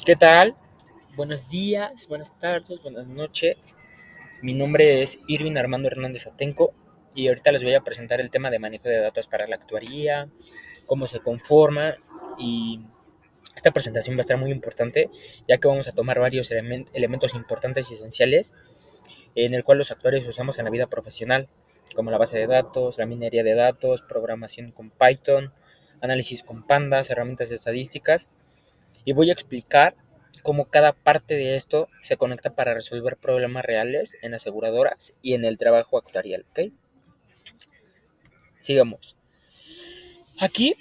¿Qué tal? Buenos días, buenas tardes, buenas noches. Mi nombre es Irvin Armando Hernández Atenco y ahorita les voy a presentar el tema de manejo de datos para la actuaría, cómo se conforma y esta presentación va a estar muy importante ya que vamos a tomar varios elementos importantes y esenciales en el cual los actuarios usamos en la vida profesional, como la base de datos, la minería de datos, programación con Python, análisis con pandas, herramientas de estadísticas y voy a explicar cómo cada parte de esto se conecta para resolver problemas reales en aseguradoras y en el trabajo actuarial, ¿ok? Sigamos. Aquí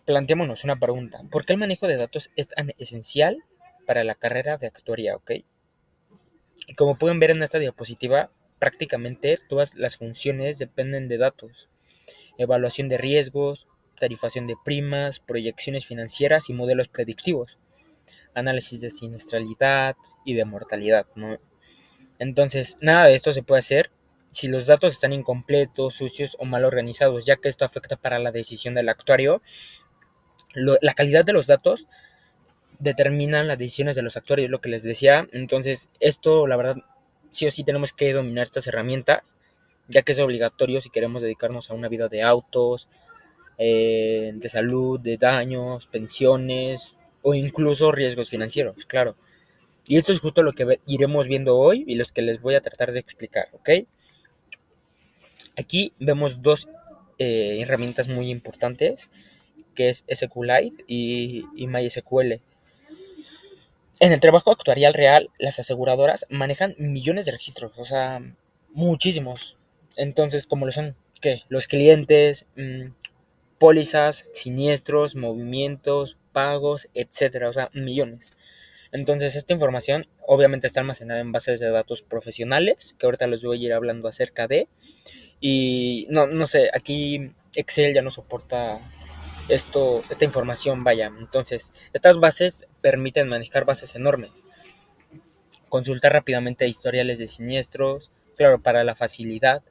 planteémonos una pregunta. ¿Por qué el manejo de datos es tan esencial para la carrera de actuaría, ok? Y como pueden ver en esta diapositiva, prácticamente todas las funciones dependen de datos. Evaluación de riesgos, tarifación de primas, proyecciones financieras y modelos predictivos, análisis de siniestralidad y de mortalidad, ¿no? Entonces, nada de esto se puede hacer si los datos están incompletos, sucios o mal organizados, ya que esto afecta para la decisión del actuario. La calidad de los datos determina las decisiones de los actuarios, lo que les decía. Entonces, esto, la verdad, sí o sí tenemos que dominar estas herramientas, ya que es obligatorio si queremos dedicarnos a una vida de autos, de salud, de daños, pensiones o incluso riesgos financieros, claro. Y esto es justo lo que iremos viendo hoy y los que les voy a tratar de explicar, ¿ok? Aquí vemos dos herramientas muy importantes, que es SQLite y MySQL. En el trabajo actuarial real, las aseguradoras manejan millones de registros, o sea, muchísimos. Entonces, como lo son, ¿qué? Los clientes, pólizas, siniestros, movimientos, pagos, etcétera, o sea, millones. Entonces, esta información obviamente está almacenada en bases de datos profesionales, que ahorita les voy a ir hablando acerca de. Y no sé, aquí Excel ya no soporta esta información, vaya. Entonces, estas bases permiten manejar bases enormes, consultar rápidamente historiales de siniestros, claro, para la facilidad,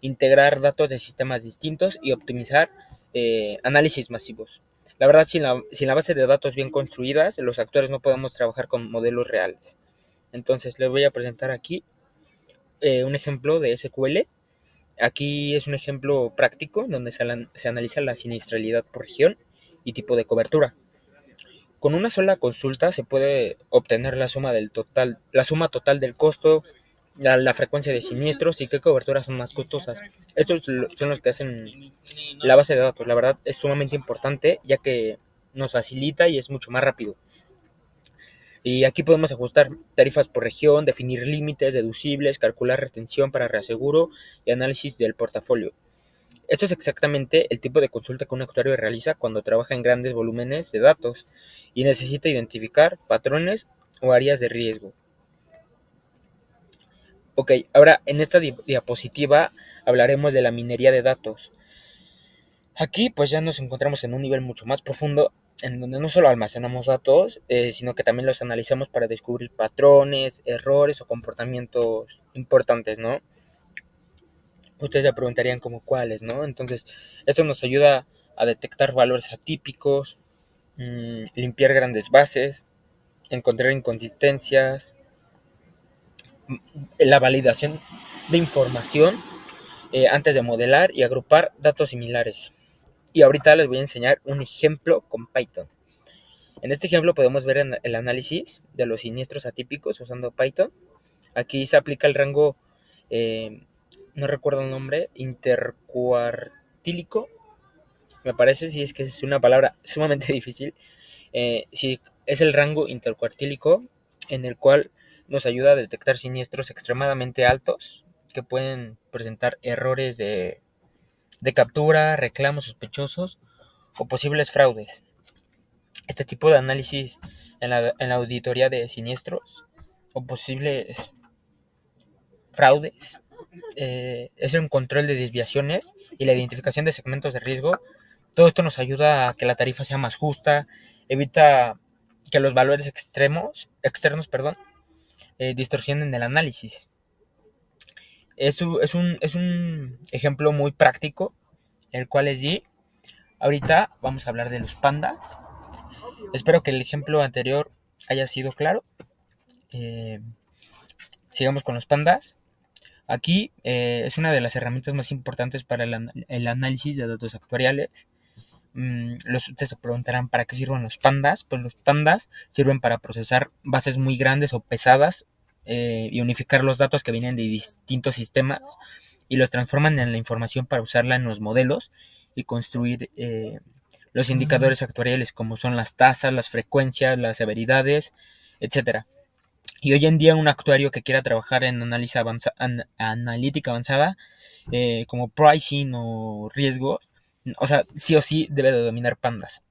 integrar datos de sistemas distintos y optimizar análisis masivos. La verdad, sin la base de datos bien construidas, los actores no podemos trabajar con modelos reales. Entonces, les voy a presentar aquí un ejemplo de SQL. Aquí es un ejemplo práctico donde se analiza la siniestralidad por región y tipo de cobertura. Con una sola consulta se puede obtener la suma total del costo, la frecuencia de siniestros y qué coberturas son más costosas. Estos son los que hacen la base de datos. La verdad es sumamente importante ya que nos facilita y es mucho más rápido. Y aquí podemos ajustar tarifas por región, definir límites deducibles, calcular retención para reaseguro y análisis del portafolio. Esto es exactamente el tipo de consulta que un actuario realiza cuando trabaja en grandes volúmenes de datos y necesita identificar patrones o áreas de riesgo. Ok, ahora en esta diapositiva hablaremos de la minería de datos. Aquí pues ya nos encontramos en un nivel mucho más profundo en donde no solo almacenamos datos, sino que también los analizamos para descubrir patrones, errores o comportamientos importantes, ¿no? Ustedes se preguntarían como cuáles, ¿no? Entonces, esto nos ayuda a detectar valores atípicos, limpiar grandes bases, encontrar inconsistencias, la validación de información antes de modelar y agrupar datos similares. Y ahorita les voy a enseñar un ejemplo con Python. En este ejemplo podemos ver el análisis de los siniestros atípicos usando Python. Aquí se aplica el rango, eh, no recuerdo el nombre, intercuartílico, me parece, si es que es una palabra sumamente difícil. Sí, es el rango intercuartílico en el cual nos ayuda a detectar siniestros extremadamente altos que pueden presentar errores de captura, reclamos sospechosos o posibles fraudes. Este tipo de análisis en la auditoría de siniestros o posibles fraudes es un control de desviaciones y la identificación de segmentos de riesgo. Todo esto nos ayuda a que la tarifa sea más justa, evita que los valores externos, perdón, distorsionen el análisis. Es un ejemplo muy práctico, el cual les di. Ahorita vamos a hablar de los pandas. Espero que el ejemplo anterior haya sido claro. Sigamos con los pandas. Aquí es una de las herramientas más importantes para el análisis de datos actuariales. Ustedes se preguntarán para qué sirven los pandas. Pues los pandas sirven para procesar bases muy grandes o pesadas y unificar los datos que vienen de distintos sistemas y los transforman en la información para usarla en los modelos y construir los indicadores actuariales como son las tasas, las frecuencias, las severidades, etcétera. Y hoy en día un actuario que quiera trabajar en analítica avanzada, como pricing o riesgos, o sea, sí o sí debe de dominar pandas.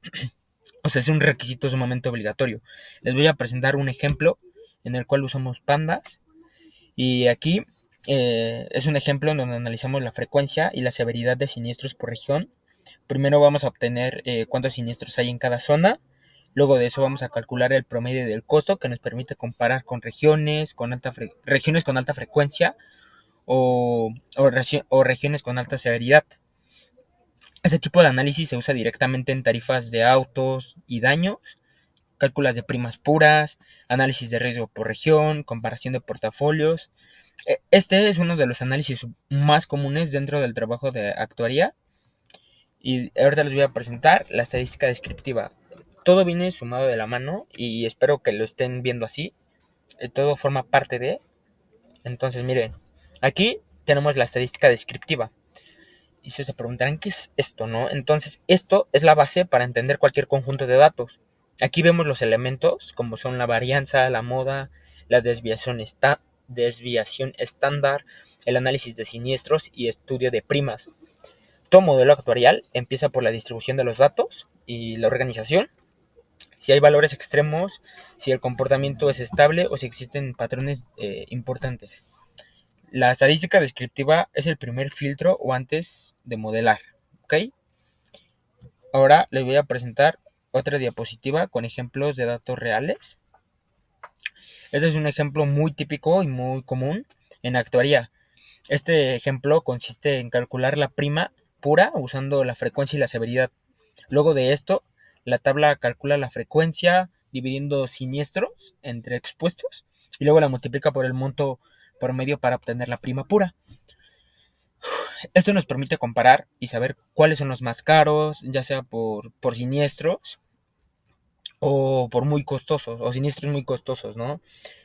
O sea, es un requisito sumamente obligatorio. Les voy a presentar un ejemplo en el cual usamos pandas. Y aquí es un ejemplo en donde analizamos la frecuencia y la severidad de siniestros por región. Primero vamos a obtener cuántos siniestros hay en cada zona. Luego de eso vamos a calcular el promedio del costo que nos permite comparar con regiones con regiones con alta frecuencia o regiones con alta severidad. Este tipo de análisis se usa directamente en tarifas de autos y daños, cálculos de primas puras, análisis de riesgo por región, comparación de portafolios. Este es uno de los análisis más comunes dentro del trabajo de actuaría. Y ahorita les voy a presentar la estadística descriptiva. Todo viene sumado de la mano y espero que lo estén viendo así. Todo forma parte de. Entonces, miren, aquí tenemos la estadística descriptiva. Y ustedes se preguntarán qué es esto, ¿no? Entonces, esto es la base para entender cualquier conjunto de datos. Aquí vemos los elementos, como son la varianza, la moda, la desviación estándar, el análisis de siniestros y estudio de primas. Todo modelo actuarial empieza por la distribución de los datos y la organización, si hay valores extremos, si el comportamiento es estable o si existen patrones importantes. La estadística descriptiva es el primer filtro o antes de modelar, ¿ok? Ahora les voy a presentar otra diapositiva con ejemplos de datos reales. Este es un ejemplo muy típico y muy común en actuaría. Este ejemplo consiste en calcular la prima pura usando la frecuencia y la severidad. Luego de esto, la tabla calcula la frecuencia dividiendo siniestros entre expuestos y luego la multiplica por el monto por medio para obtener la prima pura. Esto nos permite comparar y saber cuáles son los más caros, ya sea por siniestros o por muy costosos, o siniestros muy costosos, ¿no?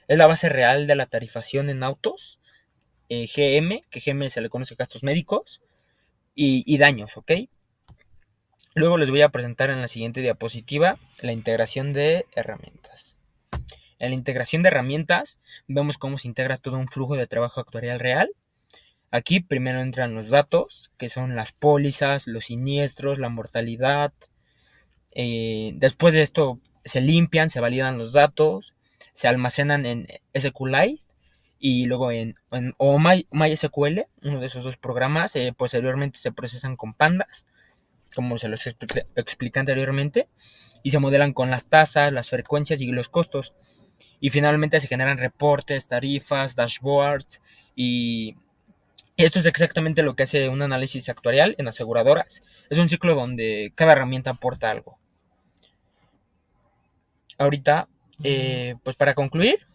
Es la base real de la tarifación en autos, GM, que GM se le conoce gastos médicos, y daños, ¿ok? Luego les voy a presentar en la siguiente diapositiva la integración de herramientas. En la integración de herramientas vemos cómo se integra todo un flujo de trabajo actuarial real. Aquí primero entran los datos, que son las pólizas, los siniestros, la mortalidad. Después de esto se limpian, se validan los datos, se almacenan en SQLite y luego en MySQL, uno de esos dos programas. Posteriormente se procesan con pandas, como se los expliqué anteriormente, y se modelan con las tasas, las frecuencias y los costos. Y finalmente se generan reportes, tarifas, dashboards y esto es exactamente lo que hace un análisis actuarial en aseguradoras. Es un ciclo donde cada herramienta aporta algo. Ahorita, pues para concluir,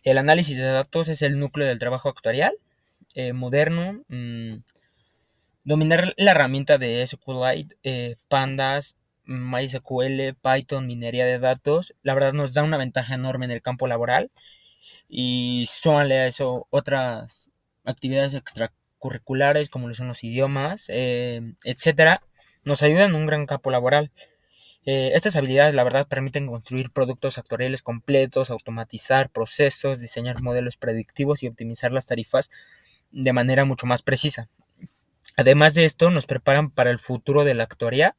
el análisis de datos es el núcleo del trabajo actuarial moderno. Dominar la herramienta de SQLite, Pandas, MySQL, Python, minería de datos, la verdad nos da una ventaja enorme en el campo laboral y súmale a eso otras actividades extracurriculares como lo son los idiomas, etcétera, nos ayudan en un gran campo laboral. Estas habilidades, la verdad, permiten construir productos actuariales completos, automatizar procesos, diseñar modelos predictivos y optimizar las tarifas de manera mucho más precisa. Además de esto, nos preparan para el futuro de la actuaría,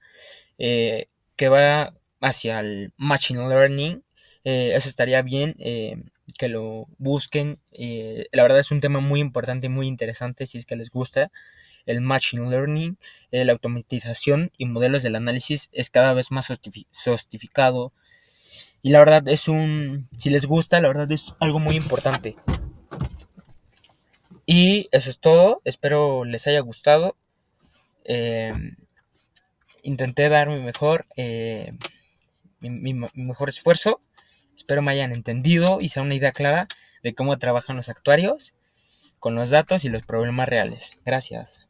que va hacia el Machine Learning. Eso estaría bien que lo busquen. La verdad es un tema muy importante y muy interesante si es que les gusta. El Machine Learning, la automatización y modelos del análisis es cada vez más sofisticado. Y la verdad si les gusta, la verdad es algo muy importante. Y eso es todo. Espero les haya gustado. Intenté dar mi mejor. mi mejor esfuerzo. Espero me hayan entendido y sea una idea clara de cómo trabajan los actuarios con los datos y los problemas reales. Gracias.